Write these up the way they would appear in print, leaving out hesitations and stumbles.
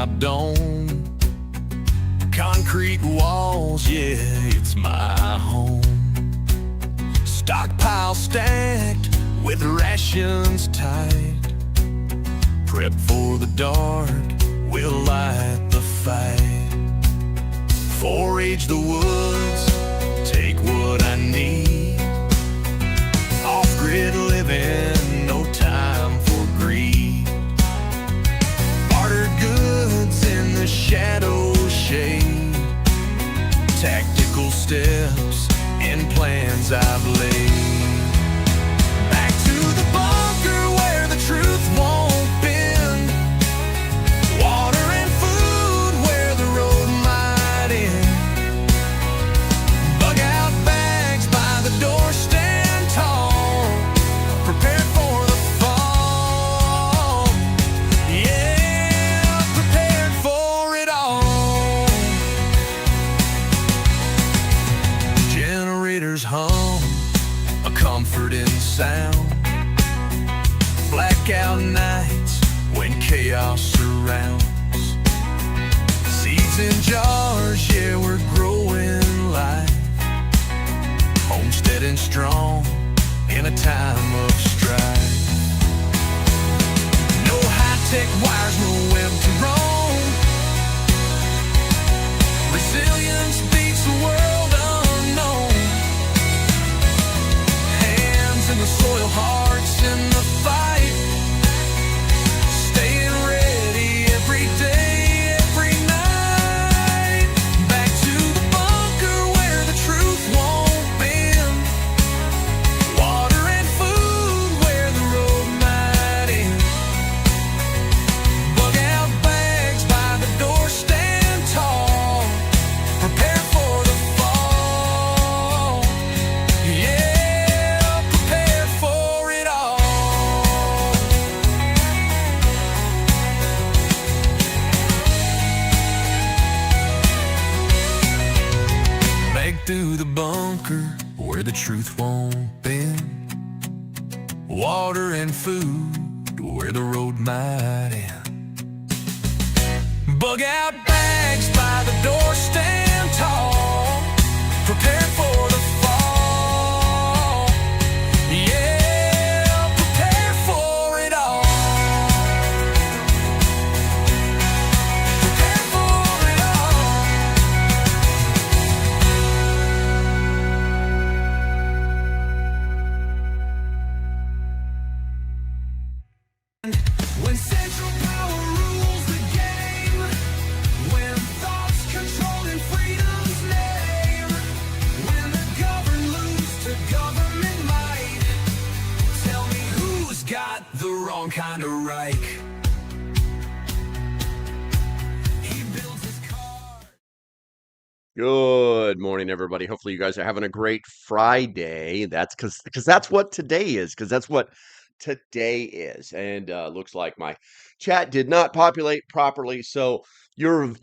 my dome. Concrete walls, yeah, it's my home. Stockpile stacked with rations tight. Prep for the dark, we'll light the fight. Forage the woods, take what I need. Off-grid living, no time for greed. Barter goods in the shadow shade. Tactical steps in plans I've laid. Back to the bunker where the truth won't bend. Water and food where the road might end. Bug out bags by the door, stand tall, prepared for the fall. Yeah, prepared for it all. Generators hum, a comforting sound. Blackout nights when chaos surrounds. Seeds in jars, yeah, we're growing life. Homesteading strong in a time of strife. No high-tech wires, no web to roam. Resilience beats the world unknown. Hands in the soil, hearts in the fight. Staying ready every day, every night. Back to the bunker where the truth won't bend. Water and food where the road might end. Bug out bags by the door, stand tall, prepare for the fall. Yeah, prepare for it all. Back through the bunker where the truth won't bend. Water and food where the road might end. Bug out bags by the door, stand tall, prepare for the fall. Yeah, prepare for it all. Prepare for it all. When central power rules the game, when thoughts controlling freedom's name, when the governed lose to government might, tell me who's got the wrong kind of Reich? He builds his car. Good morning, everybody. Hopefully, you guys are having a great Friday. That's because that's what today is. Because that's what today is. And looks like my chat did not populate properly, so your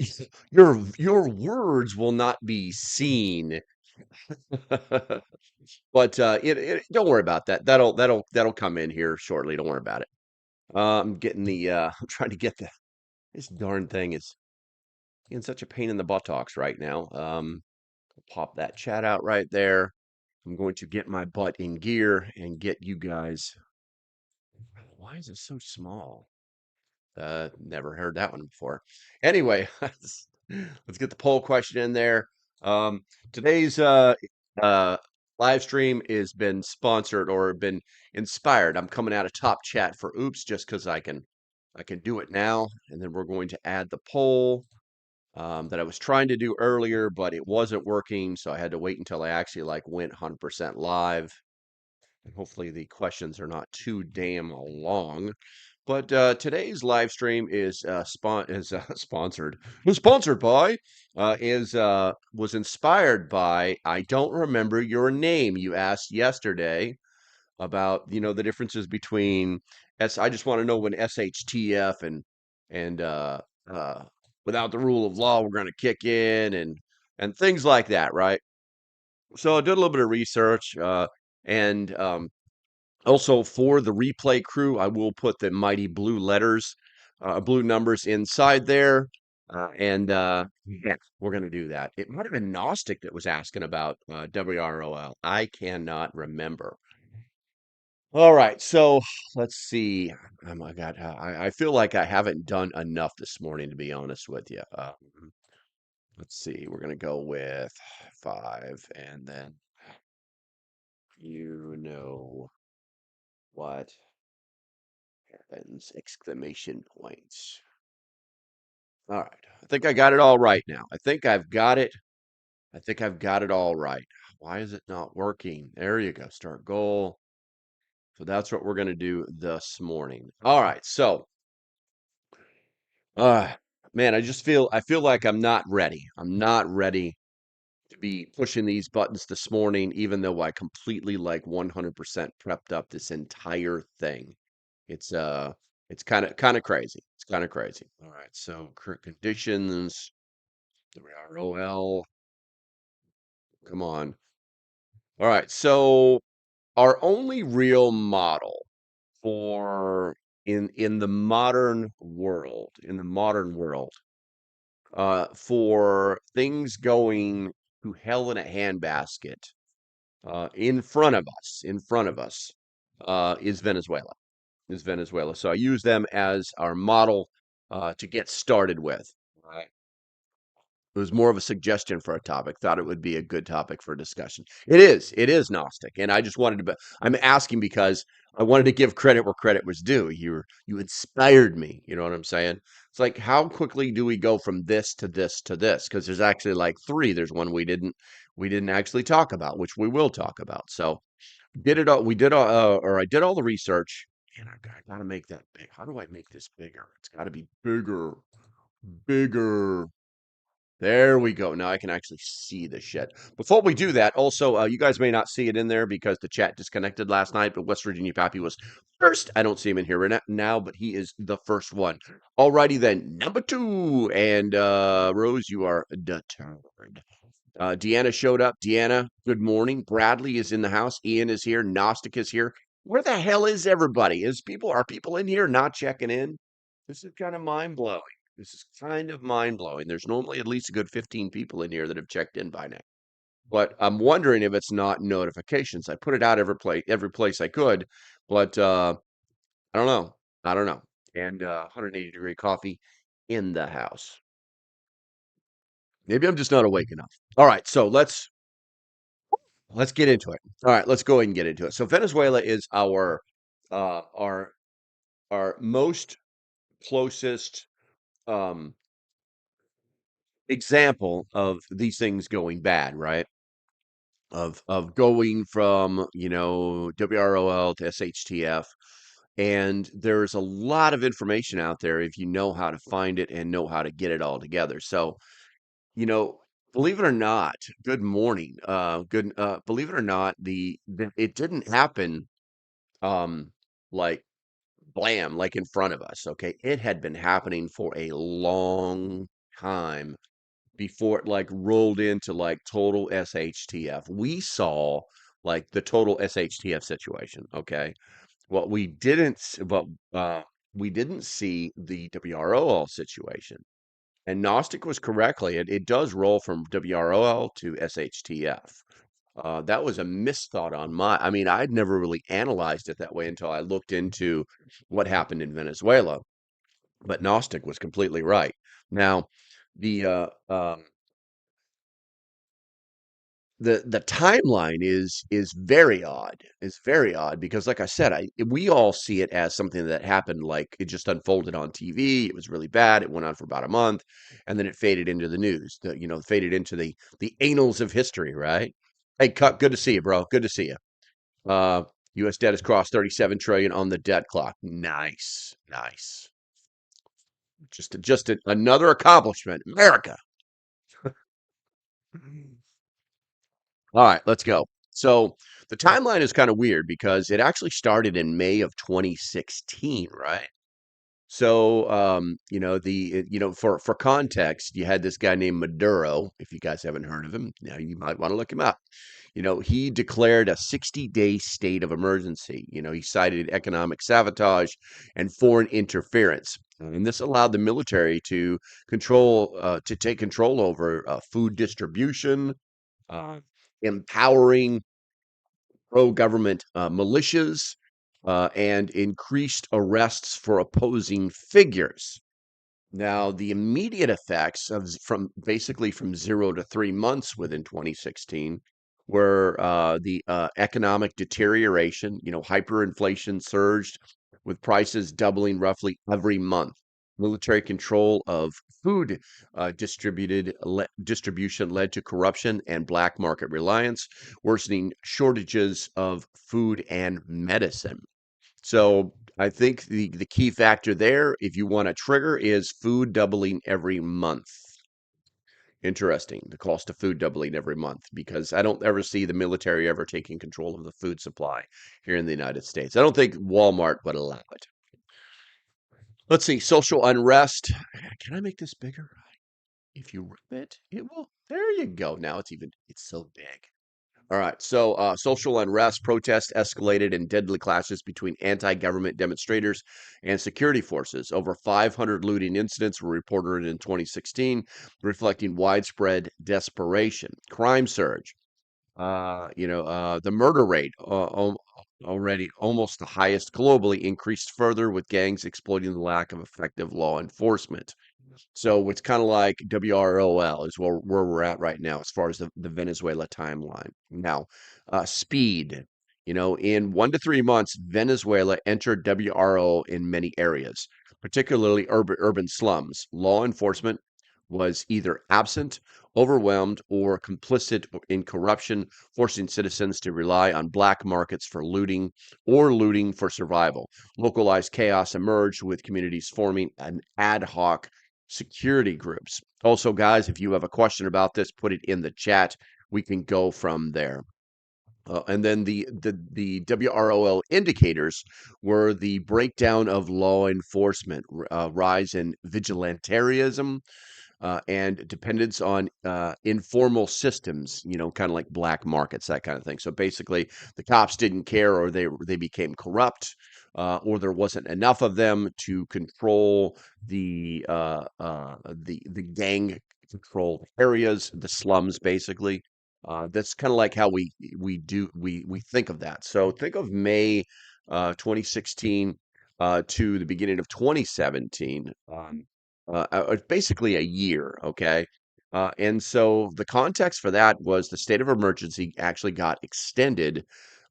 your words will not be seen. But don't worry about that. That'll come in here shortly. Don't worry about it. I'm getting the I'm trying to get this darn thing is in such a pain in the buttocks right now. Pop that chat out right there. I'm going to get my butt in gear and get you guys. Why is it so small? Never heard that one before. Anyway, let's get the poll question in there. Today's uh, live stream has been sponsored or been inspired. I'm coming out of top chat for oops just because I can do it now, and then we're going to add the poll that I was trying to do earlier, but it wasn't working, so I had to wait until I actually went 100% live. And hopefully the questions are not too damn long. But today's live stream is sponsored. Was sponsored by was inspired by I don't remember your name. You asked yesterday about the differences between S. I just want to know when SHTF and without the rule of law we're going to kick in and things like that, right? So I did a little bit of research and also for the replay crew, I will put the mighty blue letters blue numbers inside there. And yeah, we're going to do that. It might have been Gnostic that was asking about WROL. I cannot remember. All right, so let's see. Oh my God, I feel like I haven't done enough this morning, to be honest with you. Let's see. We're going to go with 5, and then you know what happens! Exclamation points. All right. I think I got it all right now. I think I've got it. I think I've got it all right. Why is it not working? There you go. Start goal. So that's what we're going to do this morning. All right. So, uh, man, I feel like I'm not ready. I'm not ready to be pushing these buttons this morning, even though I completely like 100% prepped up this entire thing. It's uh, it's kind of crazy. It's kind of crazy. All right. So current conditions. WROL. Come on. All right. So our only real model for in the modern world, for things going to hell in a handbasket, in front of us, is Venezuela. Is Venezuela. So I use them as our model to get started with. Right. It was more of a suggestion for a topic. Thought it would be a good topic for discussion. It is Gnostic, and I just wanted to. I'm asking because I wanted to give credit where credit was due. You inspired me. You know what I'm saying? It's like how quickly do we go from this to this to this? Because there's actually like three. There's one we didn't actually talk about, which we will talk about. So did it all. We did all, or I did all the research, and I gotta make that big. How do I make this bigger? It's got to be bigger, bigger. There we go. Now I can actually see the shed. Before we do that, also, you guys may not see it in there because the chat disconnected last night, but West Virginia Pappy was first. I don't see him in here right now, but he is the first one. Alrighty then, number 2. And Rose, you are determined. Deanna showed up. Deanna, good morning. Bradley is in the house. Ian is here. Gnostic is here. Where the hell is everybody? Are people in here not checking in? This is kind of mind blowing. This is kind of mind blowing. There's normally at least a good 15 people in here that have checked in by now. But I'm wondering if it's not notifications. I put it out every place I could, but I don't know. I don't know. And 180-degree coffee in the house. Maybe I'm just not awake enough. All right, so let's get into it. All right, let's go ahead and get into it. So Venezuela is uh our our most closest um example of these things going bad, right? Of going from, WROL to SHTF. And there's a lot of information out there if you know how to find it and know how to get it all together. So, you know, believe it or not, good morning. Believe it or not, it didn't happen um like blam, like in front of us. Okay. It had been happening for a long time before it like rolled into like total SHTF. We saw like the total SHTF situation. Okay. What we didn't, s- what we didn't see the WROL situation. And Gnostic was correctly, it does roll from WROL to SHTF. That was a misthought on I mean, I'd never really analyzed it that way until I looked into what happened in Venezuela. But Gnostic was completely right. Now, the the timeline is very odd. It's very odd because, like I said, we all see it as something that happened, like it just unfolded on TV. It was really bad. It went on for about a month, and then it faded into the news. Faded into the annals of history. Right? Hey, Cuck, good to see you, bro. Good to see you. Uh, U.S. debt has crossed 37 trillion on the debt clock. Nice, nice. Another accomplishment, America. All right, let's go. So the timeline is kind of weird because it actually started in May of 2016, right? So, for context, you had this guy named Maduro. If you guys haven't heard of him, now you might want to look him up. He declared a 60-day state of emergency. He cited economic sabotage and foreign interference. And this allowed the military to take control over food distribution, uh, empowering pro-government militias, and increased arrests for opposing figures. Now, the immediate effects from basically from 0 to 3 months within 2016 were the economic deterioration. Hyperinflation surged with prices doubling roughly every month. Military control of food distribution led to corruption and black market reliance, worsening shortages of food and medicine. So I think the key factor there, if you want to trigger, is food doubling every month. Interesting, the cost of food doubling every month, because I don't ever see the military ever taking control of the food supply here in the United States. I don't think Walmart would allow it. Let's see, social unrest. Can I make this bigger? If you rip it, it will. There you go. Now it's so big. All right. So, social unrest, protests escalated in deadly clashes between anti-government demonstrators and security forces. Over 500 looting incidents were reported in 2016, reflecting widespread desperation. Crime surge. The murder rate, already almost the highest globally, increased further with gangs exploiting the lack of effective law enforcement. So it's kind of like WROL is where we're at right now as far as the Venezuela timeline. Now, speed. In 1 to 3 months, Venezuela entered WRO in many areas, particularly urban slums. Law enforcement was either absent, overwhelmed, or complicit in corruption, forcing citizens to rely on black markets for looting or looting for survival. Localized chaos emerged with communities forming an ad hoc security groups. Also, guys, if you have a question about this, put it in the chat. We can go from there. And then the WROL indicators were the breakdown of law enforcement, rise in vigilantism, and dependence on informal systems, kind of like black markets, that kind of thing. So basically, the cops didn't care, or they became corrupt, or there wasn't enough of them to control the gang controlled areas, the slums, basically. That's kind of like how we think of that. So think of May 2016 to the beginning of 2017. Basically a year, okay? And so the context for that was the state of emergency actually got extended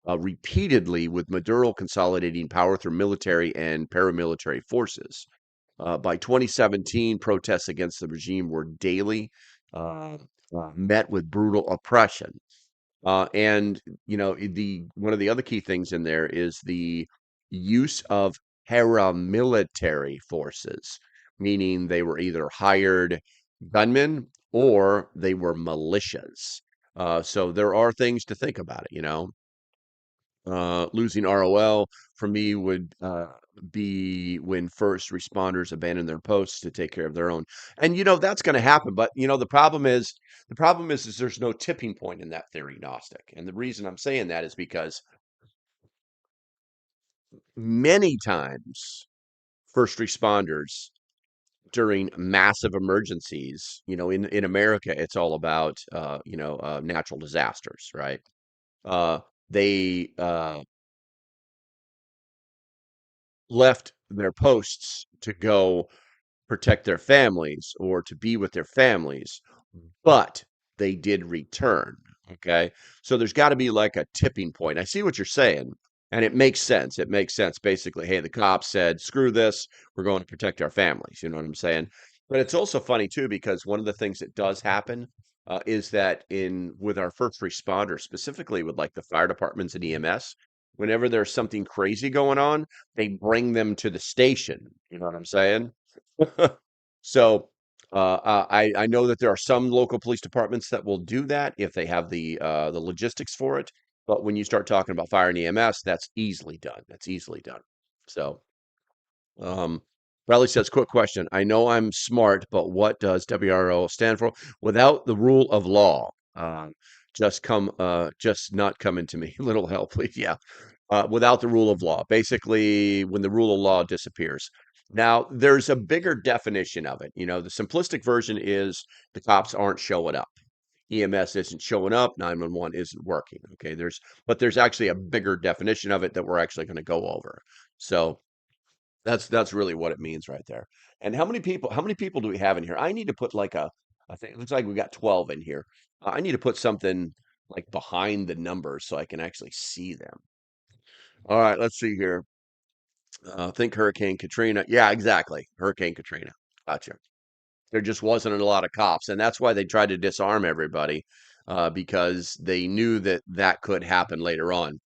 repeatedly, with Maduro consolidating power through military and paramilitary forces. By 2017, protests against the regime were daily, uh, met with brutal oppression. And the one of the other key things in there is the use of paramilitary forces, meaning they were either hired gunmen or they were militias. So there are things to think about it. Losing ROL for me would be when first responders abandon their posts to take care of their own. And that's going to happen. But the problem is there's no tipping point in that theory, Gnostic. And the reason I'm saying that is because many times first responders during massive emergencies, in America, it's all about natural disasters, right? They left their posts to go protect their families or to be with their families, but they did return. Okay. So there's got to be like a tipping point. I see what you're saying, and it makes sense. It makes sense. Basically, hey, the cops said, screw this. We're going to protect our families. You know what I'm saying? But it's also funny, too, because one of the things that does happen is that with our first responders, specifically with like the fire departments and EMS, whenever there's something crazy going on, they bring them to the station. You know what I'm saying? So I know that there are some local police departments that will do that if they have the logistics for it. But when you start talking about fire and EMS, that's easily done. That's easily done. So, um, Bradley says, quick question. I know I'm smart, but what does WRO stand for? Without the rule of law. Just not coming to me. Little help, please. Yeah. Without the rule of law. Basically, when the rule of law disappears. Now, there's a bigger definition of it. The simplistic version is the cops aren't showing up. EMS isn't showing up, 911 isn't working. Okay, there's actually a bigger definition of it that we're actually going to go over. So that's really what it means right there. And how many people do we have in here? I need to put like I think it looks like we got 12 in here. I need to put something like behind the numbers so I can actually see them. All right, let's see here. Think Hurricane Katrina. Yeah, exactly. Hurricane Katrina. Gotcha. There just wasn't a lot of cops, and that's why they tried to disarm everybody, because they knew that that could happen later on.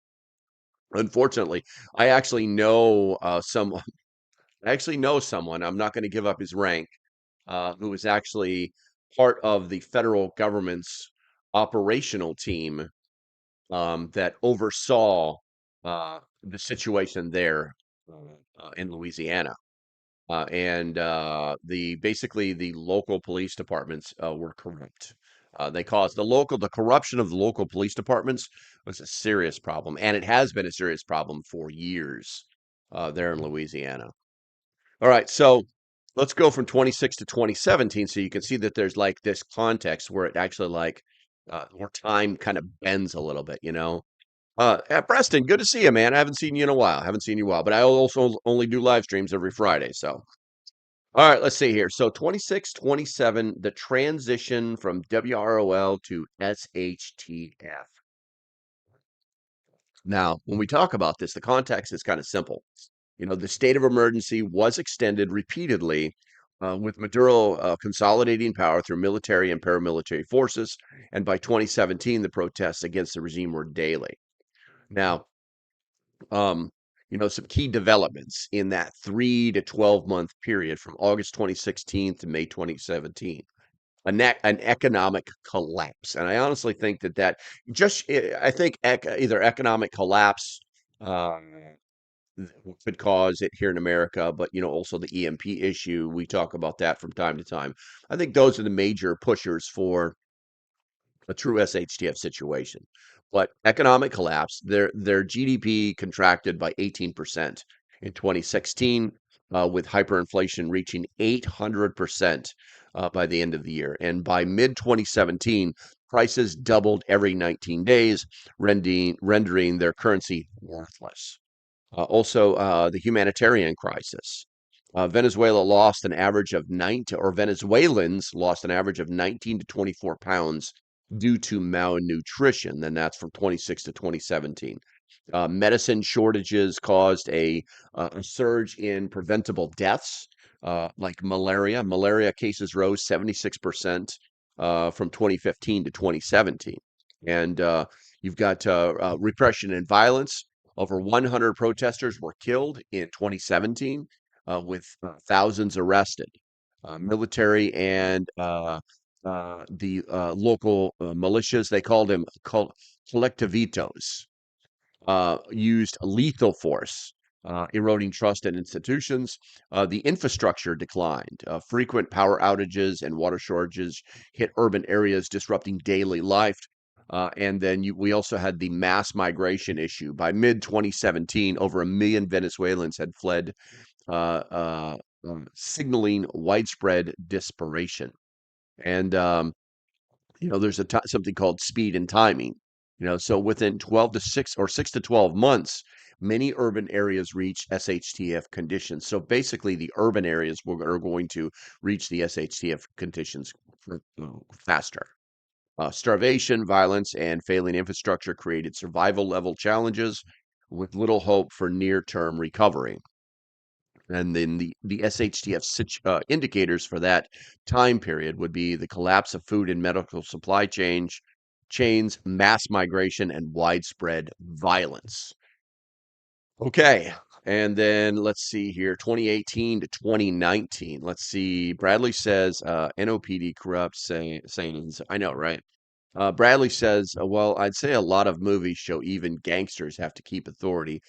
Unfortunately, I actually know I actually know someone. I'm not going to give up his rank, who was actually part of the federal government's operational team, that oversaw the situation there, in Louisiana. And the basically the local police departments were corrupt. They caused the corruption of the local police departments was a serious problem, and it has been a serious problem for years there in Louisiana. All right, so let's go from 26 to 2017, so you can see that there's like this context where it actually like where time kind of bends a little bit. Preston, good to see you, man. I haven't seen you in a while. Haven't seen you in a while, but I also only do live streams every Friday. So, all right, let's see here. So 26, 27, the transition from WROL to SHTF. Now, when we talk about this, the context is kind of simple. The state of emergency was extended repeatedly, with Maduro consolidating power through military and paramilitary forces. And by 2017, the protests against the regime were daily. Now, some key developments in that 3 to 12 month period from August 2016 to May 2017. An economic collapse, and I honestly think that I think either economic collapse uh, could cause it here in America, but also the EMP issue. We talk about that from time to time. I think those are the major pushers for a true SHTF situation. But economic collapse, their GDP contracted by 18% in 2016, with hyperinflation reaching 800% by the end of the year. And by mid 2017, prices doubled every 19 days, rendering their currency worthless. Also, the humanitarian crisis. Venezuela lost an average of 9 or Venezuelans lost an average of 19 to 24 pounds due to malnutrition. Then that's from 26 to 2017. Medicine shortages caused a surge in preventable deaths, like malaria. Malaria cases rose 76% from 2015 to 2017. And you've got repression and violence. Over 100 protesters were killed in 2017, with thousands arrested. Military and the local militias, they called collectivitos, used lethal force, eroding trust in institutions. The infrastructure declined. Frequent power outages and water shortages hit urban areas, disrupting daily life. And then we also had the mass migration issue. By mid 2017, over 1 million Venezuelans had fled, signaling widespread desperation. And there's something called speed and timing. So within 12 to 6 or 6 to 12 months, many urban areas reach SHTF conditions. So basically, the urban areas are going to reach the SHTF conditions faster. Starvation, violence, and failing infrastructure created survival level challenges with little hope for near term recovery. And then the SHTF indicators for that time period would be the collapse of food and medical supply chains, mass migration, and widespread violence. Okay. And then let's see here, 2018 to 2019. Let's see. Bradley says NOPD corrupt sayings. I know, right? Bradley says, well, I'd say a lot of movies show even gangsters have to keep authority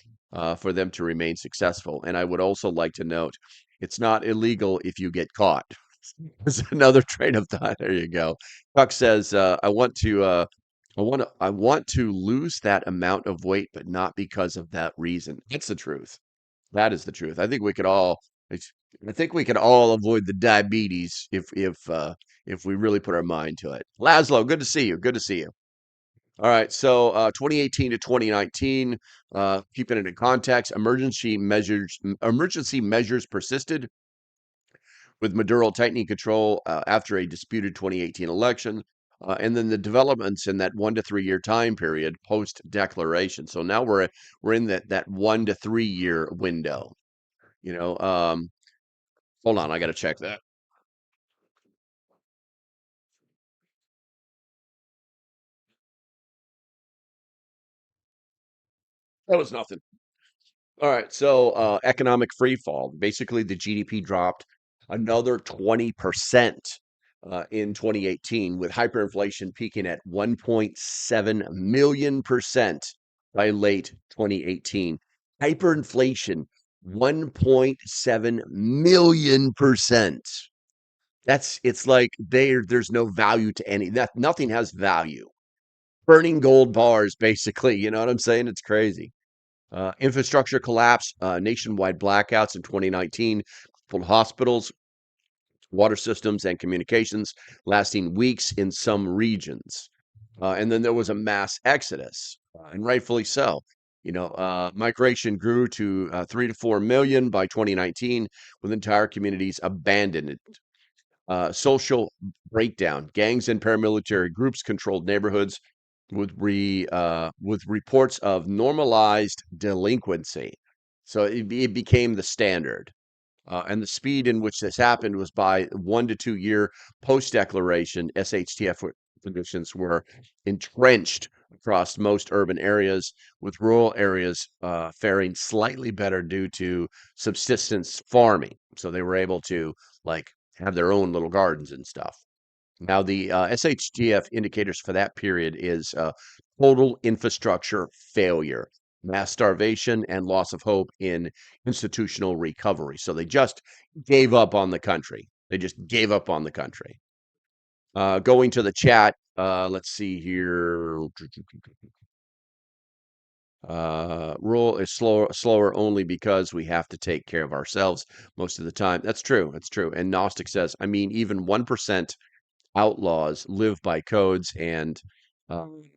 for them to remain successful. And I would also like to note It's not illegal if you get caught. There's another train of thought. There you go. Chuck says, I want to lose that amount of weight, but not because of that reason. That's the truth. That is the truth. It's- I think we could all avoid the diabetes if we really put our mind to it. Laszlo, good to see you. Good to see you. All right, so 2018 to 2019, keeping it in context, emergency measures persisted with Maduro tightening control after a disputed 2018 election, and then the developments in that 1 to 3 year time period post declaration. So now we're in that 1 to 3 year window. You know, hold on, I got to check that. That was nothing. All right, so economic free fall. Basically, the GDP dropped another 20% in 2018, with hyperinflation peaking at 1.7 million% by late 2018. Hyperinflation, 1.7 million%. It's like there's no value to nothing has value. Burning gold bars, basically. You know what I'm saying? It's crazy. Infrastructure collapse, nationwide blackouts in 2019 crippled hospitals, water systems, and communications, lasting weeks in some regions. And then there was a mass exodus, and rightfully so. Migration grew to 3 to 4 million by 2019, with entire communities abandoned. Social breakdown. Gangs and paramilitary groups controlled neighborhoods with reports of normalized delinquency. So it became the standard. And the speed in which this happened was by 1 to 2 year post declaration. SHTF conditions were entrenched across most urban areas, with rural areas faring slightly better due to subsistence farming. So they were able to like have their own little gardens and stuff. Now, the SHTF indicators for that period is total infrastructure failure, mass starvation, and loss of hope in institutional recovery. So they just gave up on the country. They just gave up on the country. Going to the chat, let's see here. Rural is slower only because we have to take care of ourselves most of the time. That's true. That's true. And Gnostic says, I mean, even 1% outlaws live by codes and um,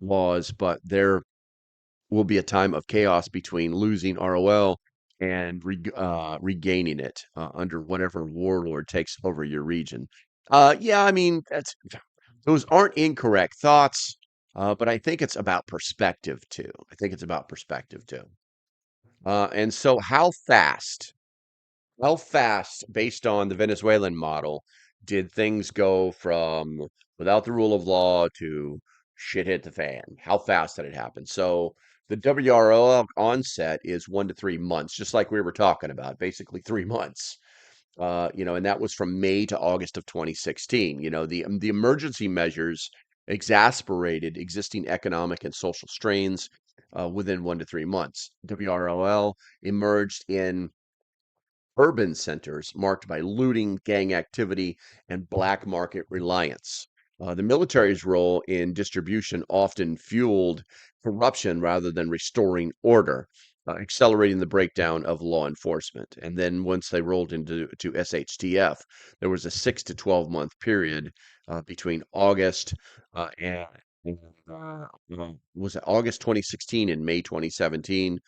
laws, but there will be a time of chaos between losing ROL and regaining it under whatever warlord takes over your region. Yeah, I mean, those aren't incorrect thoughts, but I think it's about perspective too. I think it's about perspective too. And so, how fast, based on the Venezuelan model, did things go from without the rule of law to shit hit the fan? How fast did it happen? So the WROL onset is 1 to 3 months, just like we were talking about, basically 3 months. And that was from May to August of 2016. The emergency measures exasperated existing economic and social strains within 1 to 3 months. WROL emerged in urban centers marked by looting, gang activity, and black market reliance. The military's role in distribution often fueled corruption rather than restoring order, accelerating the breakdown of law enforcement. And then once they rolled into SHTF, there was a 6 to 12 month period between August and was it August 2016 and May 2017.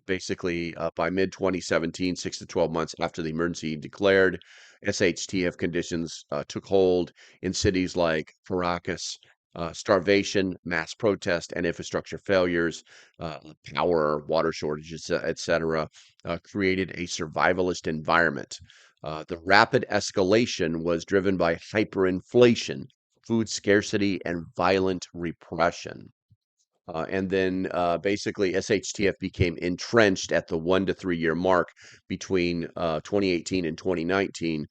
Basically, by mid 2017, 6 to 12 months after the emergency declared, SHTF conditions took hold in cities like Caracas. Starvation, mass protest, and infrastructure failures, power, water shortages, etc., created a survivalist environment. The rapid escalation was driven by hyperinflation, food scarcity, and violent repression. And then basically SHTF became entrenched at the 1 to 3 year mark between 2018 and 2019,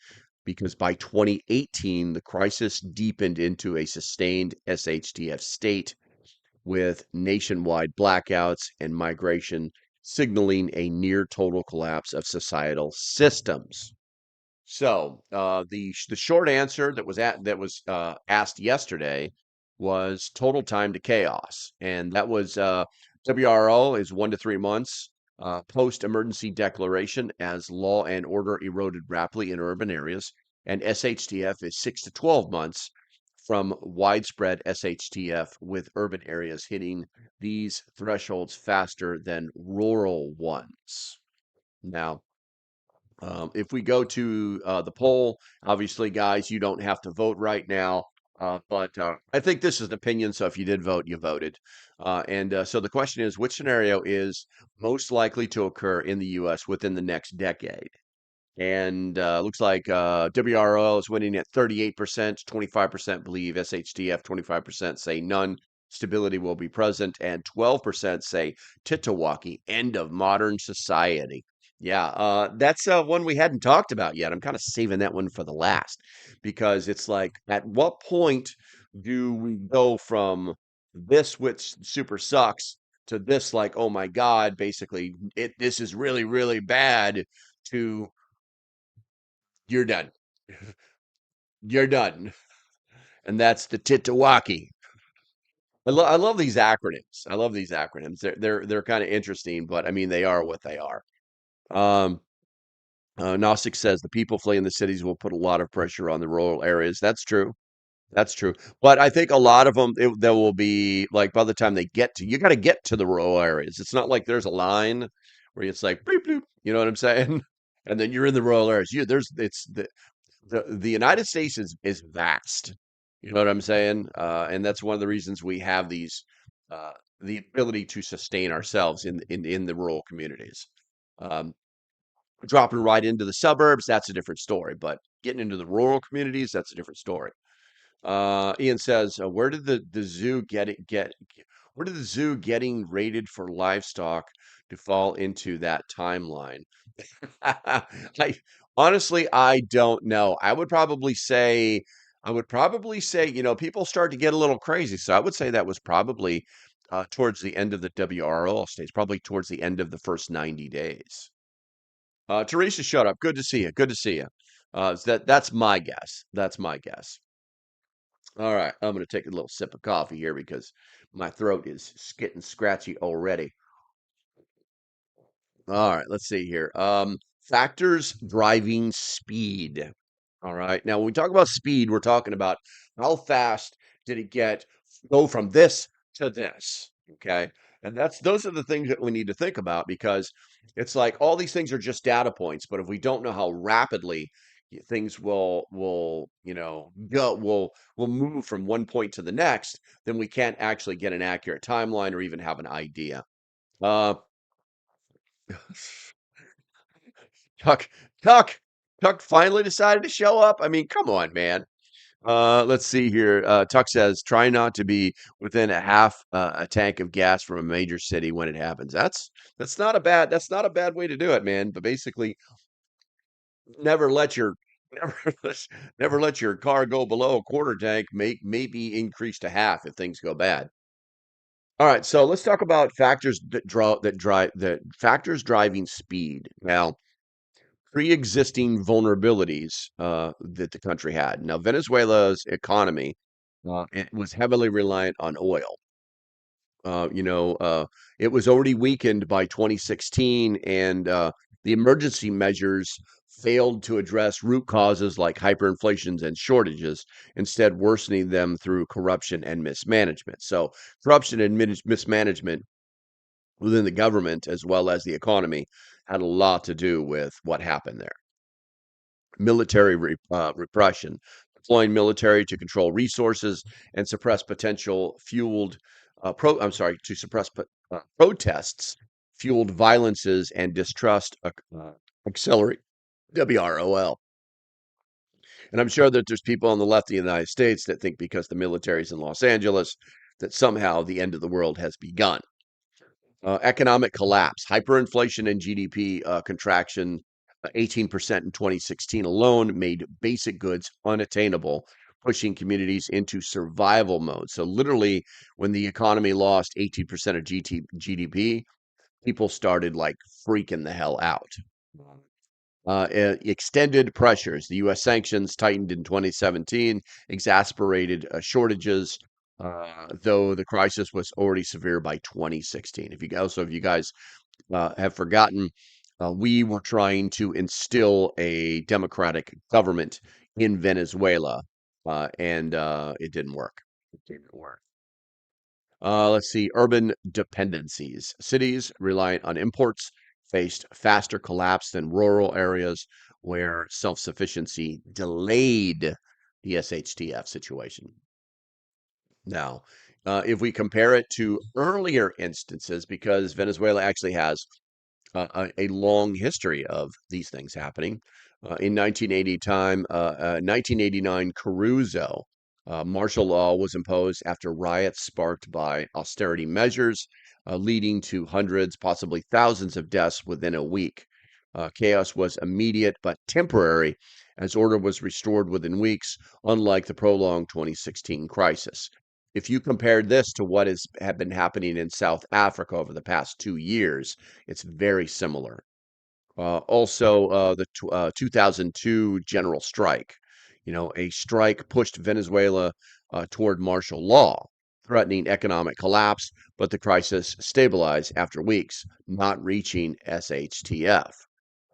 because by 2018, the crisis deepened into a sustained SHTF state with nationwide blackouts and migration signaling a near total collapse of societal systems. So the short answer that was asked yesterday was total time to chaos, and that was WRO is 1 to 3 months post emergency declaration as law and order eroded rapidly in urban areas, and SHTF is 6 to 12 months from widespread SHTF with urban areas hitting these thresholds faster than rural ones. Now, if we go to the poll, obviously, guys, you don't have to vote right now. But I think this is an opinion. So if you did vote, you voted. And so the question is, which scenario is most likely to occur in the U.S. within the next decade? And looks like WRL is winning at 38%, 25% believe SHTF, 25% say none. Stability will be present, and 12% say Titawaki, end of modern society. Yeah, that's one we hadn't talked about yet. I'm kind of saving that one for the last because it's like, at what point do we go from this, which super sucks, to this, like, oh my God, basically, this is really, really bad, to you're done. You're done. And that's the Titawaki. I love these acronyms. I love these acronyms. They're kind of interesting, but I mean they are what they are. Um, Gnostic says the people fleeing the cities will put a lot of pressure on the rural areas. That's true. That's true. But I think a lot of them, there will be like by the time they get to, you got to get to the rural areas. It's not like there's a line where it's like, bloop, bloop, you know what I'm saying? And then you're in the rural areas. It's the United States is vast. You know what I'm saying? And that's one of the reasons we have these the ability to sustain ourselves in the rural communities. Um, Dropping right into the suburbs, that's a different story. But getting into the rural communities, that's a different story. Ian says, "Where did the zoo get? Where did the zoo getting rated for livestock to fall into that timeline?" I honestly, I don't know. I would probably say, people start to get a little crazy. So I would say that was probably towards the end of the WRL stage, probably towards the end of the first 90 days. Teresa, shut up. Good to see you. Good to see you. That's my guess. That's my guess. All right, I'm going to take a little sip of coffee here because my throat is getting scratchy already. All right, let's see here. Factors driving speed. All right. Now, when we talk about speed, we're talking about how fast did it go from this to this? Okay. And those are the things that we need to think about because it's like all these things are just data points, but if we don't know how rapidly things will move from one point to the next, then we can't actually get an accurate timeline or even have an idea. Uh, Tuck, Tuck, Tuck finally decided to show up. I mean, come on, man. Let's see here. Tuck says, try not to be within a tank of gas from a major city when it happens. That's not a bad way to do it, man. But basically, never let your never never let your car go below a quarter tank. Maybe increase to half if things go bad. All right, so let's talk about factors driving speed. Now, pre-existing vulnerabilities that the country had. Now, Venezuela's economy it was heavily reliant on oil. Uh, you know, uh, it was already weakened by 2016, and the emergency measures failed to address root causes like hyperinflations and shortages, instead worsening them through corruption and mismanagement. So, corruption and mismanagement within the government as well as the economy had a lot to do with what happened there. Military repression, deploying military to control resources and suppress potential fueled I'm sorry, to suppress protests, fueled violences and distrust, accelerate WROL. And I'm sure that there's people on the left of the United States that think because the military is in Los Angeles, that somehow the end of the world has begun. Economic collapse, hyperinflation and GDP contraction, 18% in 2016 alone made basic goods unattainable, pushing communities into survival mode. So, literally, when the economy lost 18% of GDP, people started like freaking the hell out. Extended pressures. The U.S. sanctions tightened in 2017, exasperated shortages, though the crisis was already severe by 2016. If you guys have forgotten, we were trying to instill a democratic government in Venezuela, and it didn't work. It didn't work. Let's see, urban dependencies. Cities reliant on imports faced faster collapse than rural areas where self-sufficiency delayed the SHTF situation. Now, if we compare it to earlier instances, because Venezuela actually has a long history of these things happening. In 1989 Caruso, martial law was imposed after riots sparked by austerity measures, leading to hundreds, possibly thousands of deaths within a week. Chaos was immediate but temporary, as order was restored within weeks, unlike the prolonged 2016 crisis. If you compared this to what has had been happening in South Africa over the past 2 years, it's very similar. The 2002 general strike, a strike pushed Venezuela toward martial law, threatening economic collapse, but the crisis stabilized after weeks, not reaching SHTF.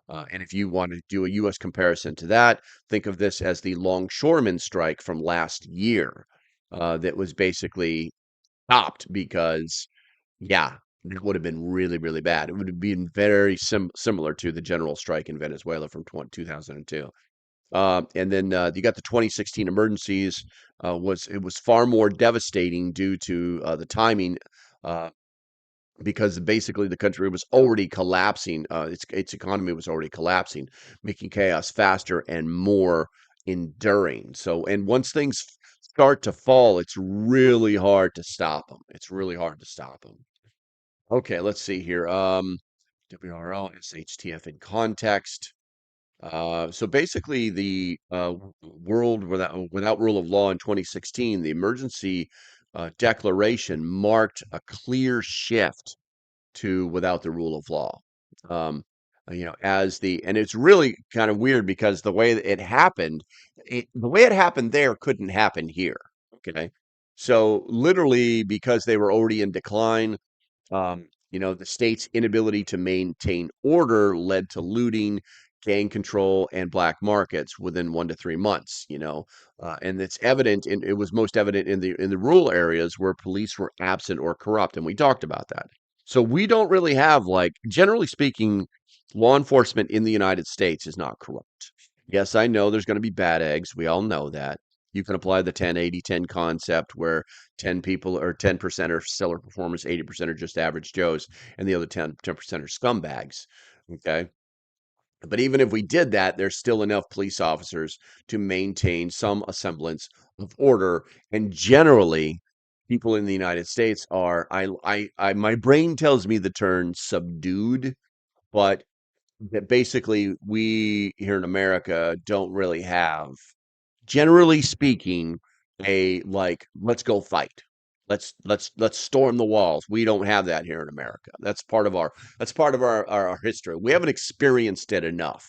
And if you want to do a U.S. comparison to that, think of this as the longshoreman strike from last year that was basically stopped because, yeah, it would have been really, really bad. It would have been very similar to the general strike in Venezuela from 2002. And then you got the 2016 emergencies. It was far more devastating due to the timing, uh, because basically the country was already collapsing. Its economy was already collapsing, making chaos faster and more enduring. So, and once things start to fall, it's really hard to stop them. It's really hard to stop them. Okay, let's see here. WRL, SHTF in context. So basically, the world without rule of law in 2016, the emergency declaration marked a clear shift to without the rule of law. Um, and it's really kind of weird because the way that it happened, the way it happened there couldn't happen here. Okay, so literally because they were already in decline, the state's inability to maintain order led to looting, gang control, and black markets within 1 to 3 months. And it's evident, and it was most evident in the rural areas where police were absent or corrupt, and we talked about that. So we don't really have, like, generally speaking, law enforcement in the United States is not corrupt. Yes, I know there's going to be bad eggs. We all know that. You can apply the 10-80-10 concept where 10 people or 10% are stellar performers, 80% are just average Joes, and the other 10% are scumbags. Okay. But even if we did that, there's still enough police officers to maintain some semblance of order. And generally, people in the United States are, my brain tells me the term subdued, but that basically we here in America don't really have, generally speaking, a like, let's go fight. Let's storm the walls. We don't have that here in America. That's part of our history. We haven't experienced it enough.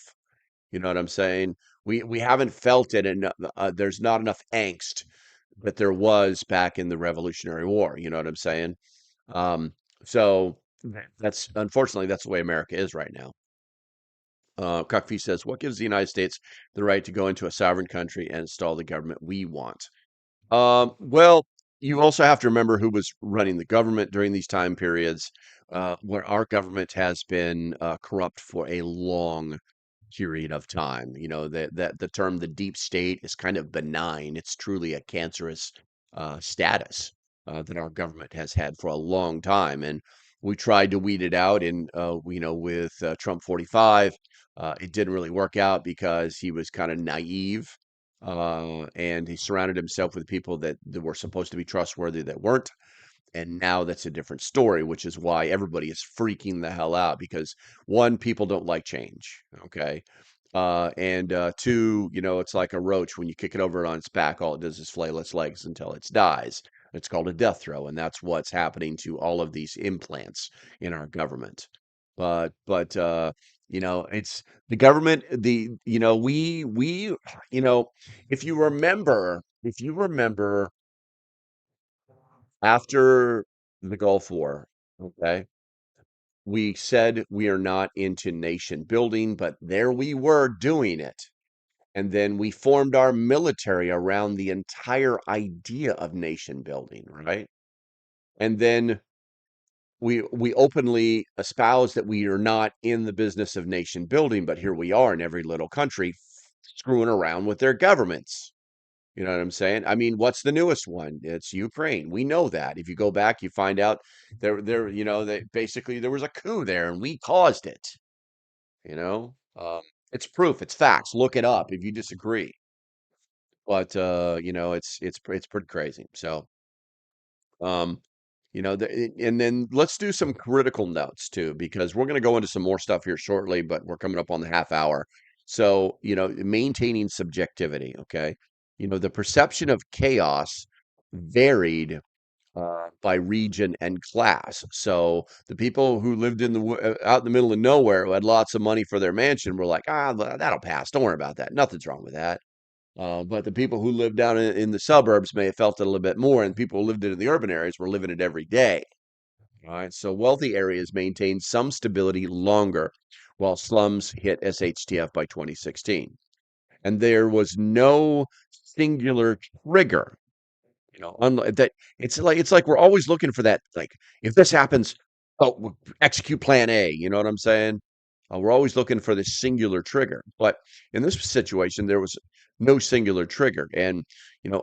You know what I'm saying? We haven't felt it enough. There's not enough angst that there was back in the Revolutionary War. You know what I'm saying? So that's unfortunately that's the way America is right now. Cockfee says, "What gives the United States the right to go into a sovereign country and install the government we want?" Well, you also have to remember who was running the government during these time periods, where our government has been corrupt for a long period of time. That the term the deep state is kind of benign. It's truly a cancerous status that our government has had for a long time, and we tried to weed it out. And with Trump 45, it didn't really work out because he was kind of naive, and he surrounded himself with people that were supposed to be trustworthy that weren't. And now that's a different story, which is why everybody is freaking the hell out because one, people don't like change. Okay. And two, it's like a roach. When you kick it over on its back, all it does is flail its legs until it dies. It's called a death throw, and that's what's happening to all of these implants in our government. But it's the government, you know, if you remember after the Gulf War, okay, we said we are not into nation building, but there we were doing it. And then we formed our military around the entire idea of nation building, right? And then we openly espouse that we are not in the business of nation building, but here we are in every little country screwing around with their governments. You know what I'm saying? I mean, what's the newest one? It's Ukraine. We know that. If you go back, you find out that basically there was a coup there and we caused it. You know, it's proof, it's facts. Look it up if you disagree. But it's pretty crazy. So, um, and then let's do some critical notes too, because we're going to go into some more stuff here shortly, but we're coming up on the half hour. So, maintaining subjectivity. Okay. The perception of chaos varied by region and class. So the people who lived out in the middle of nowhere who had lots of money for their mansion were like, that'll pass. Don't worry about that. Nothing's wrong with that. But the people who lived down in the suburbs may have felt it a little bit more, and people who lived in the urban areas were living it every day. All right. So wealthy areas maintained some stability longer, while slums hit SHTF by 2016. And there was no singular trigger. Unlike that, it's like we're always looking for that. Like, if this happens, execute Plan A. You know what I'm saying? We're always looking for this singular trigger, but in this situation, there was no singular trigger. And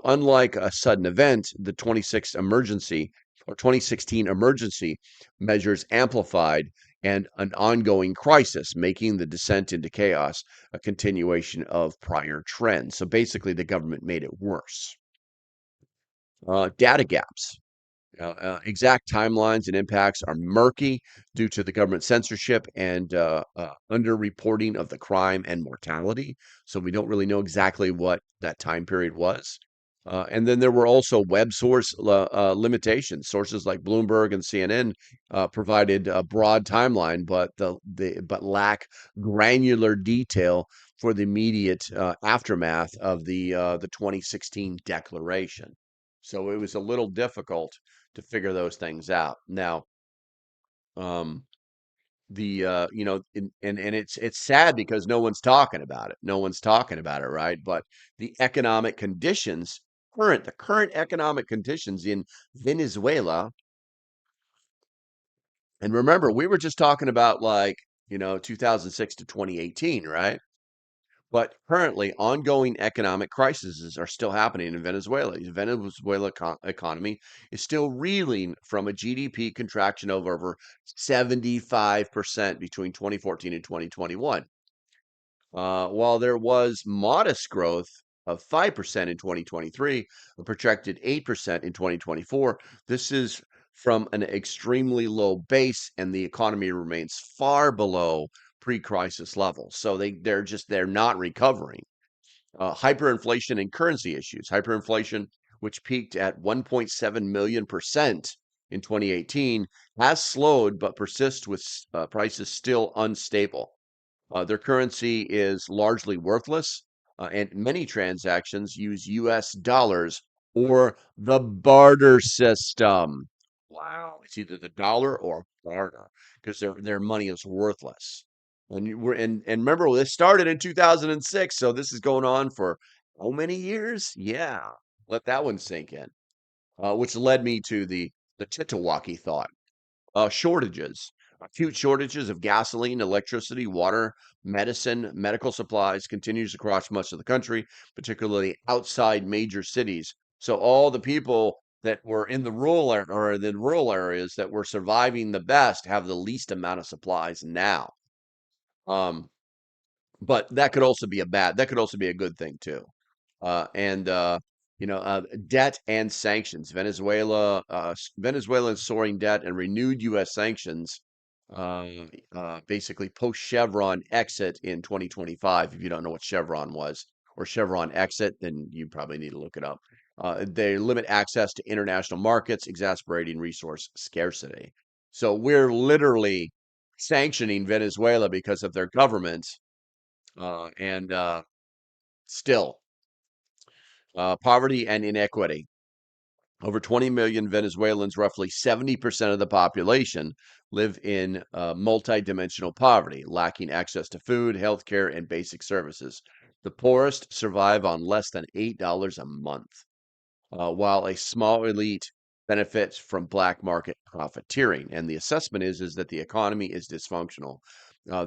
unlike a sudden event, the 2016 emergency measures amplified and an ongoing crisis, making the descent into chaos a continuation of prior trends. So basically, the government made it worse. Data gaps. Exact timelines and impacts are murky due to the government censorship and underreporting of the crime and mortality. So we don't really know exactly what that time period was. And then there were also web source limitations. Sources like Bloomberg and CNN provided a broad timeline, but lack granular detail for the immediate aftermath of the 2016 declaration. So it was a little difficult to figure those things out. Now, um, the and it's sad because no one's talking about it. No one's talking about it, right? But the economic conditions, the current economic conditions in Venezuela, and remember, we were just talking about 2006 to 2018, right? But currently, ongoing economic crises are still happening in Venezuela. The Venezuela economy is still reeling from a GDP contraction of over 75% between 2014 and 2021. While there was modest growth of 5% in 2023, a projected 8% in 2024, this is from an extremely low base, and the economy remains far below pre-crisis levels. So they're not recovering. Hyperinflation and currency issues. Hyperinflation, which peaked at 1.7 million% in 2018, has slowed but persists with prices still unstable. Their currency is largely worthless, and many transactions use US dollars or the barter system. Wow. It's either the dollar or barter because their money is worthless. And remember, this started in 2006, so this is going on for how many years? Yeah, let that one sink in. Which led me to the Titawaki thought. Shortages, acute shortages of gasoline, electricity, water, medicine, medical supplies continues across much of the country, particularly outside major cities. So all the people that were in the rural areas that were surviving the best have the least amount of supplies now. Um, but that could also be a good thing too. And debt and sanctions. Venezuela's soaring debt and renewed U.S. sanctions, uh, basically post Chevron exit in 2025. If you don't know what Chevron was or Chevron exit, then you probably need to look it up. They limit access to international markets, exacerbating resource scarcity. So we're literally sanctioning Venezuela because of their government, and still poverty and inequity. Over 20 million Venezuelans, roughly 70% of the population, live in multidimensional poverty, lacking access to food, healthcare, and basic services. The poorest survive on less than $8 a month, while a small elite benefits from black market profiteering. And the assessment is that the economy is dysfunctional.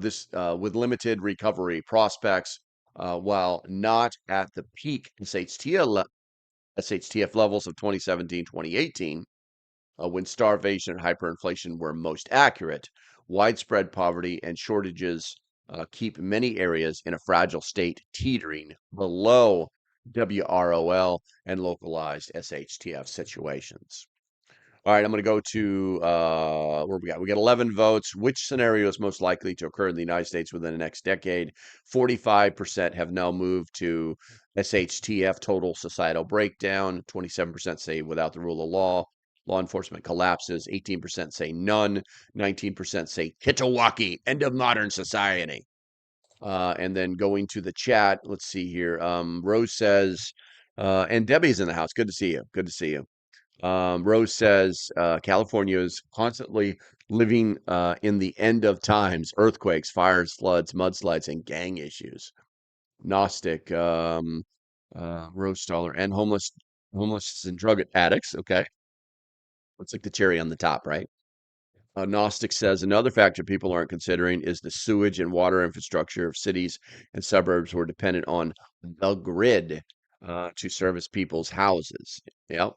This with limited recovery prospects, while not at the peak SHTF levels of 2017, 2018, when starvation and hyperinflation were most accurate. Widespread poverty and shortages keep many areas in a fragile state, teetering below WROL and localized SHTF situations. All right, I'm going to go to where we got. We got 11 votes. Which scenario is most likely to occur in the United States within the next decade? 45% have now moved to SHTF, total societal breakdown. 27% say without the rule of law enforcement collapses. 18% say none. 19% say Kitawaki, end of modern society. And then going to the chat, let's see here. Rose says, and Debbie's in the house. Good to see you. Good to see you. Rose says California is constantly living in the end of times, earthquakes, fires, floods, mudslides, and gang issues. Gnostic, Rose Staller, and homeless and drug addicts. Okay, looks like the cherry on the top, right? Gnostic says another factor people aren't considering is the sewage and water infrastructure of cities and suburbs who are dependent on the grid to service people's houses. Yep.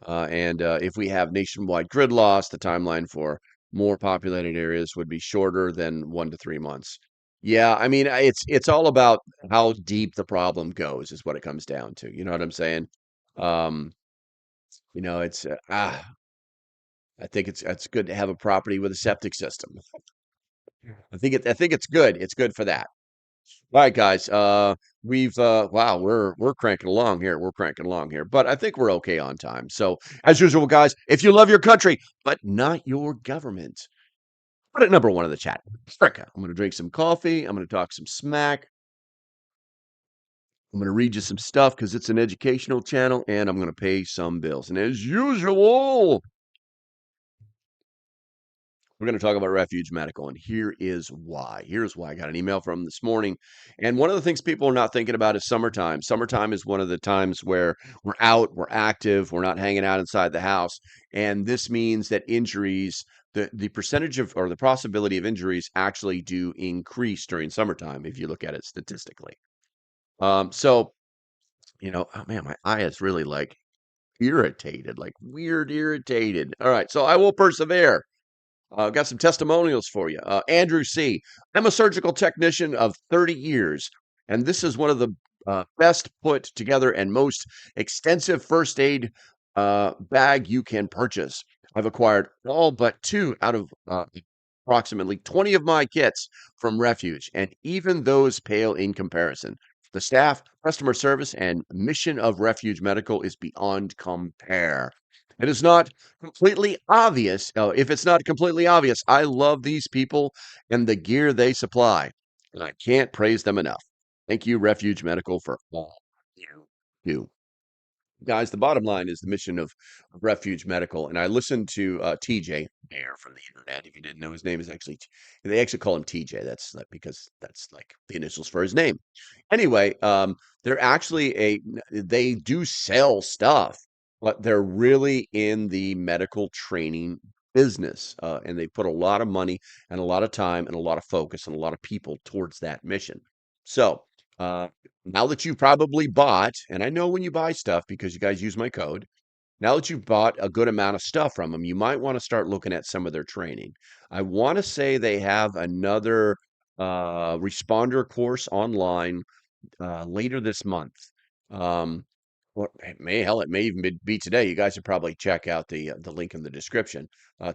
And if we have nationwide grid loss, the timeline for more populated areas would be shorter than 1 to 3 months. Yeah, I mean, it's all about how deep the problem goes, is what it comes down to. You know what I'm saying? Um, it's I think it's good to have a property with a septic system. I think it's good. It's good for that. All right, guys. We've wow, we're cranking along here. We're cranking along here, but I think we're okay on time. So, as usual, guys, if you love your country but not your government, put it number one in the chat. Fricka. I'm gonna drink some coffee. I'm gonna talk some smack. I'm gonna read you some stuff because it's an educational channel, and I'm gonna pay some bills. And as usual, we're going to talk about refuge medical, and here is why. Here's why. I got an email from this morning, and one of the things people are not thinking about is summertime. Summertime is one of the times where we're out, we're active, we're not hanging out inside the house, and this means that injuries, the percentage of or the possibility of injuries actually do increase during summertime if you look at it statistically. So oh man, my eye is really like irritated, like weird irritated. All right, so I will persevere. Got some testimonials for you. Andrew C. I'm a surgical technician of 30 years, and this is one of the best put together and most extensive first aid bag you can purchase. I've acquired all but 2 out of approximately 20 of my kits from Refuge, and even those pale in comparison. The staff, customer service, and mission of Refuge Medical is beyond compare. It is not completely obvious. If it's not completely obvious, I love these people and the gear they supply, and I can't praise them enough. Thank you, Refuge Medical, for all you do. Guys, the bottom line is the mission of Refuge Medical. And I listened to TJ Mayer from the internet. If you didn't know, his name is actually, they actually call him TJ. That's like, because that's like the initials for his name. Anyway, they're actually they do sell stuff, but they're really in the medical training business. And they put a lot of money and a lot of time and a lot of focus and a lot of people towards that mission. So, now that you've probably bought, and I know when you buy stuff because you guys use my code, now that you've bought a good amount of stuff from them, you might want to start looking at some of their training. I want to say they have another responder course online later this month. Or it may even be today. You guys should probably check out the link in the description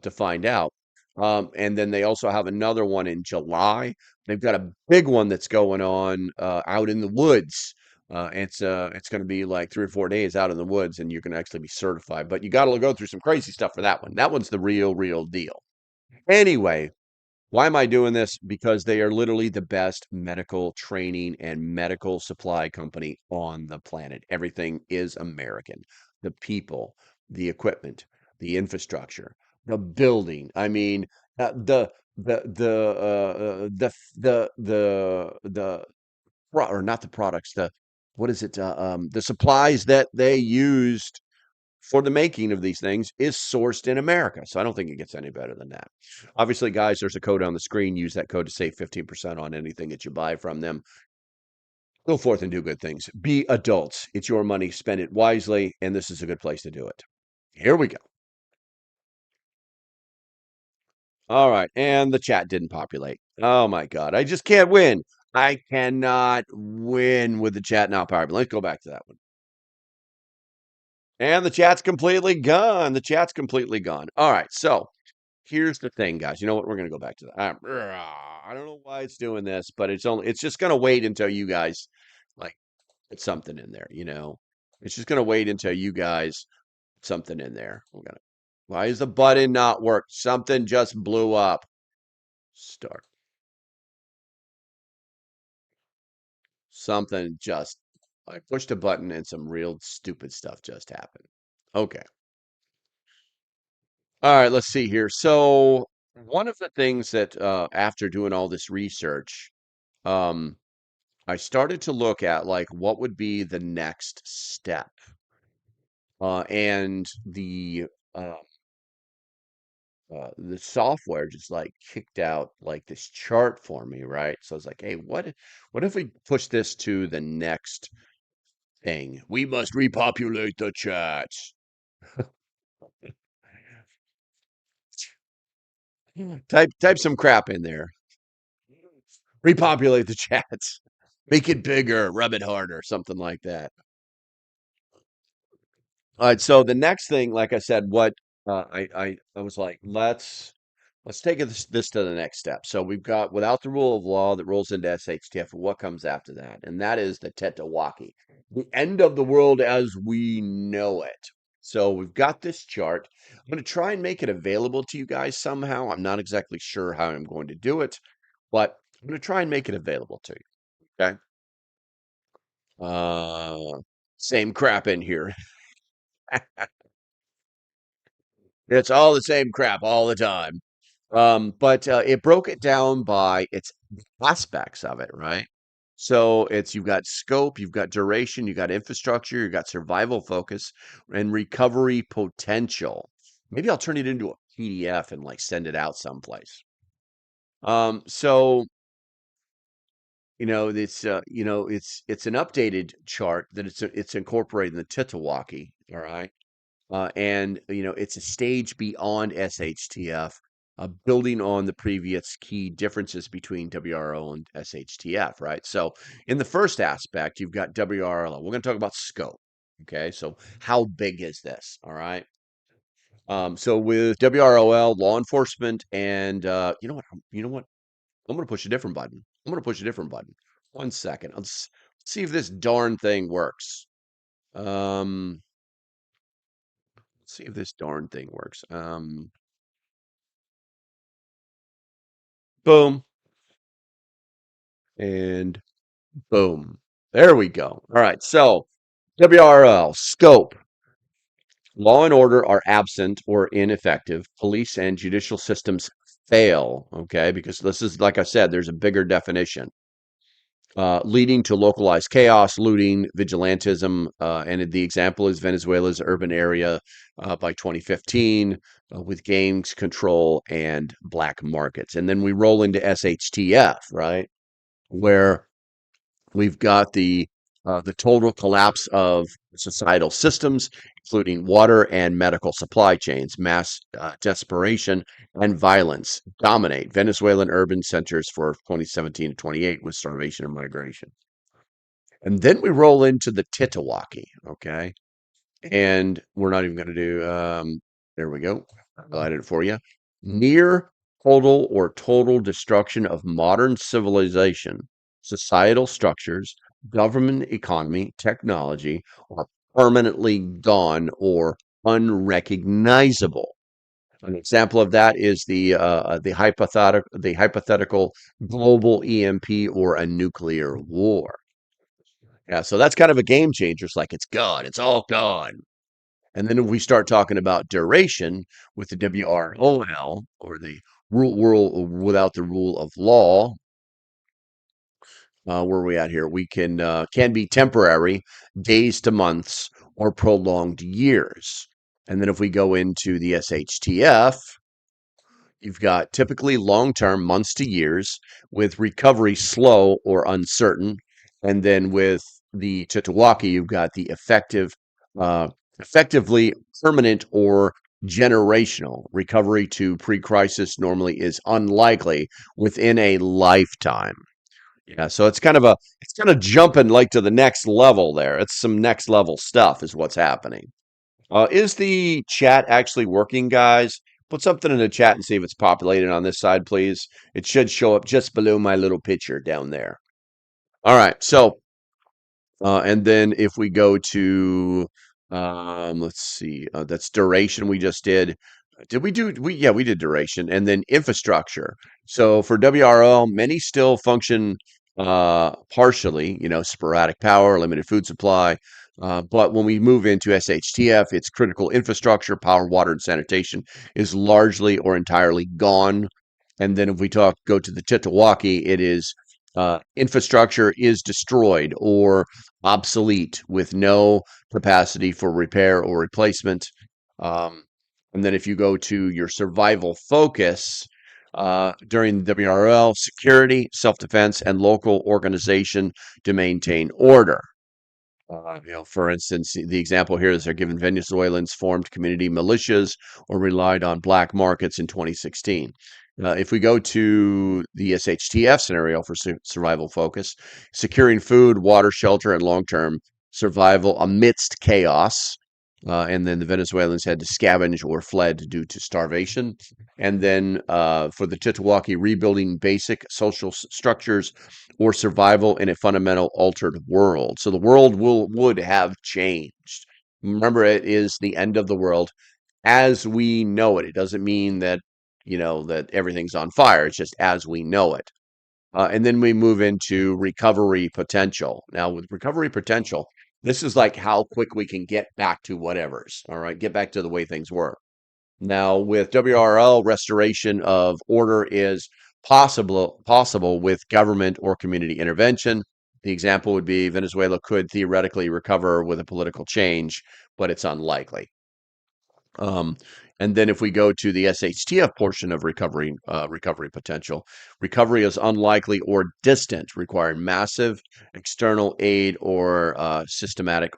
to find out. And then they also have another one in July. They've got a big one that's going on out in the woods It's going to be like 3 or 4 days out in the woods, and you're going to actually be certified. But you got to go through some crazy stuff for that one. That one's the real deal. Anyway, why am I doing this? Because they are literally the best medical training and medical supply company on the planet. Everything is American. The people, the equipment, the infrastructure, the building. I mean, the or not the products, the what is it? The supplies that they used for the making of these things is sourced in America. So I don't think it gets any better than that. Obviously, guys, there's a code on the screen. Use that code to save 15% on anything that you buy from them. Go forth and do good things. Be adults. It's your money. Spend it wisely. And this is a good place to do it. Here we go. All right. And the chat didn't populate. Oh my God. I just can't win. I cannot win with the chat not populating. Let's go back to that one. And the chat's completely gone. The chat's completely gone. All right. So here's the thing, guys. You know what? We're gonna go back to that. I don't know why it's doing this, but it's just gonna wait until you guys like put something in there, you know. It's just gonna wait until you guys put something in there. We're gonna Why is the button not work? Something just blew up. Start. Something just I pushed a button and some real stupid stuff just happened. Okay. All right, let's see here. So one of the things that after doing all this research, um, I started to look at like what would be the next step. And the software just like kicked out like this chart for me, right? So I was like, hey, what if we push this to the next thing? We must repopulate the chats. Type some crap in there. Repopulate the chats. Make it bigger, rub it harder, something like that. All right, so the next thing, like I said, what I was like, let's take this to the next step. So we've got without the rule of law that rolls into SHTF, what comes after that? And that is the Tetawaki, the end of the world as we know it. So we've got this chart. I'm going to try and make it available to you guys somehow. I'm not exactly sure how I'm going to do it, but I'm going to try and make it available to you. Okay. Same crap in here. It's all the same crap all the time. But it broke it down by its aspects of it, right? So you've got scope, you've got duration, you've got infrastructure, you've got survival focus and recovery potential. Maybe I'll turn it into a PDF and like send it out someplace. So it's an updated chart that it's incorporated in the Titawaki, all right? And it's a stage beyond SHTF, building on the previous key differences between WRO and SHTF, right? So in the first aspect, you've got WRL. We're going to talk about scope. Okay, so how big is this? All right. So with WROL, law enforcement, and you know what? I'm going to push a different button. I'm going to push a different button. 1 second. Let's see if this darn thing works. Um, let's see if this darn thing works. Boom and boom. There we go. All right. So WRL scope. Law and order are absent or ineffective. Police and judicial systems fail. Okay. Because this is, like I said, there's a bigger definition. Leading to localized chaos, looting, vigilantism, and the example is Venezuela's urban area by 2015 with gangs control and black markets. And then we roll into SHTF, right, where we've got the total collapse of societal systems, including water and medical supply chains, mass desperation and violence dominate Venezuelan urban centers for 2017 to 28 with starvation and migration. And then we roll into the Titawaki, okay? And we're not even going to do, there we go. I highlighted it for you. Near total or total destruction of modern civilization, societal structures, government, economy, technology are permanently gone or unrecognizable. An example of that is the hypothetical global EMP or a nuclear war. Yeah, so that's kind of a game changer. It's like it's gone, it's all gone. And then if we start talking about duration with the WROL or the rule world without the rule of law, where are we at here? We can be temporary, days to months, or prolonged years. And then if we go into the SHTF, you've got typically long term, months to years, with recovery slow or uncertain. And then with the Chitawaki, you've got the effectively permanent or generational. Recovery to pre crisis normally is unlikely within a lifetime. Yeah, so it's kind of jumping like to the next level there. It's some next level stuff is what's happening. Is the chat actually working, guys? Put something in the chat and see if it's populated on this side, please. It should show up just below my little picture down there. All right, so and then if we go to let's see, that's duration we just did. Did we do we yeah, we did duration and then infrastructure. So for WRL, many still function partially, sporadic power, limited food supply. But when we move into SHTF, its critical infrastructure, power, water, and sanitation is largely or entirely gone. And then if we go to the Chitawaki, it is infrastructure is destroyed or obsolete with no capacity for repair or replacement. Um, and then if you go to your survival focus during the WRL, security, self-defense, and local organization to maintain order. For instance, the example here is they're given Venezuelans formed community militias or relied on black markets in 2016. If we go to the SHTF scenario for survival focus, securing food, water, shelter, and long-term survival amidst chaos. And then the Venezuelans had to scavenge or fled due to starvation. And then for the Chitawaki, rebuilding basic social structures or survival in a fundamental altered world. So the world would have changed. Remember, it is the end of the world as we know it. It doesn't mean that that everything's on fire. It's just as we know it. And then we move into recovery potential. Now, with recovery potential, this is like how quick we can get back to whatever's. All right, get back to the way things were. Now, with WRL, restoration of order is possible with government or community intervention. The example would be Venezuela could theoretically recover with a political change, but it's unlikely. Um, and then if we go to the SHTF portion of recovery potential, recovery is unlikely or distant, requiring massive external aid or systemic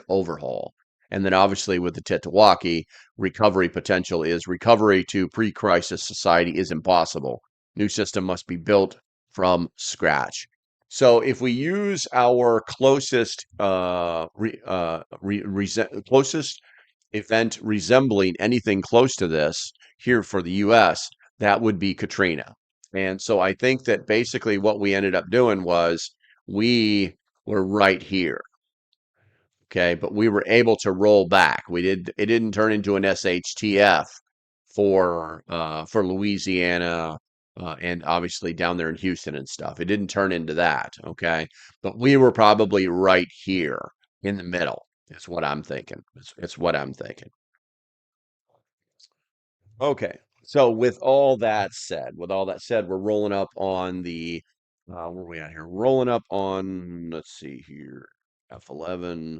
overhaul. And then obviously with the Tetawaki, recovery potential is recovery to pre-crisis society is impossible. New system must be built from scratch. So if we use our closest event resembling anything close to this here for the US, that would be Katrina. And so I think that basically what we ended up doing was we were right here. Okay, but we were able to roll back. It didn't turn into an SHTF for Louisiana and obviously down there in Houston and stuff. It didn't turn into that, okay? But we were probably right here in the middle. Is what I'm thinking. It's what I'm thinking. Okay. So with all that said, we're rolling up on the where are we at here? Rolling up on, let's see here. F11,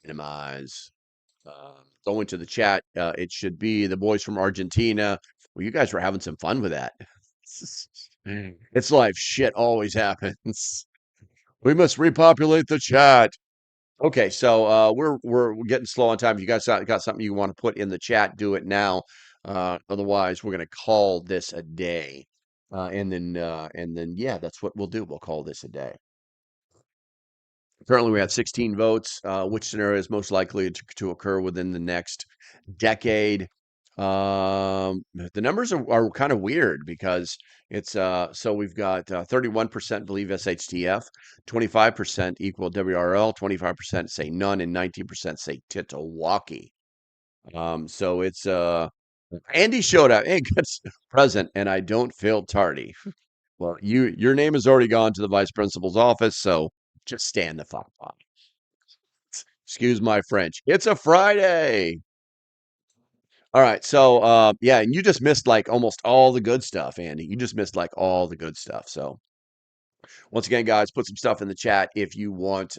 minimize. Going to the chat. It should be the boys from Argentina. Well, you guys were having some fun with that. It's life. Shit always happens. We must repopulate the chat. Okay, so we're getting slow on time. If you guys got something you want to put in the chat, do it now. Otherwise, we're gonna call this a day. And then yeah, that's what we'll do. We'll call this a day. Currently, we have 16 votes. Which scenario is most likely to occur within the next decade? The numbers are kind of weird because it's so we've got 31% believe shtf, 25% equal WRL, 25% say none, and 19% say Titawaki. So it's Andy showed up. Hey, good present, and I don't feel tardy. Well, your name has already gone to the vice principal's office, so just stand the fuck up. Excuse my French. It's a Friday. All right, so yeah, and you just missed like almost all the good stuff, Andy. You just missed like all the good stuff. So once again, guys, put some stuff in the chat if you want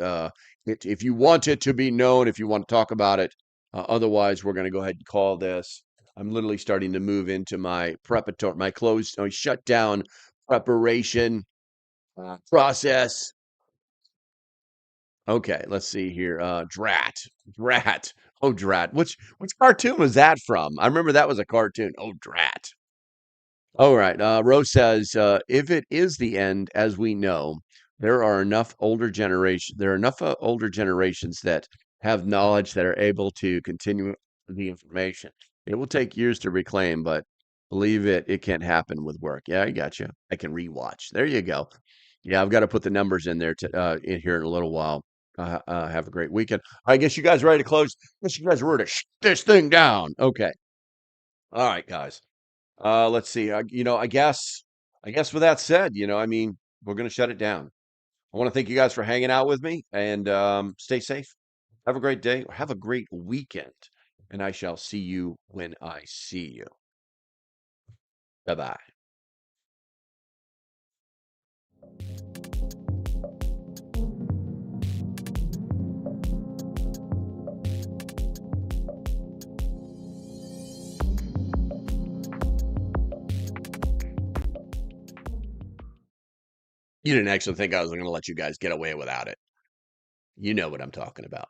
if you want it to be known, if you want to talk about it. Otherwise, we're going to go ahead and call this. I'm literally starting to move into my preparatory, my closed, shut down preparation process. Okay, let's see here. Drat. Oh, Drat. Which cartoon was that from? I remember that was a cartoon. Oh, Drat. All right. Rose says, if it is the end, as we know, there are enough older generations that have knowledge that are able to continue the information. It will take years to reclaim, but believe it can happen with work. Yeah, I got you. I can rewatch. There you go. Yeah, I've got to put the numbers in there in here in a little while. Have a great weekend. I guess you guys ready to close? I guess you guys are ready to this thing down. Okay. All right, guys. Let's see. I guess with that said, I mean, we're gonna shut it down. I want to thank you guys for hanging out with me and stay safe. Have a great day. Have a great weekend. And I shall see you when I see you. Bye bye. You didn't actually think I was going to let you guys get away without it. You know what I'm talking about.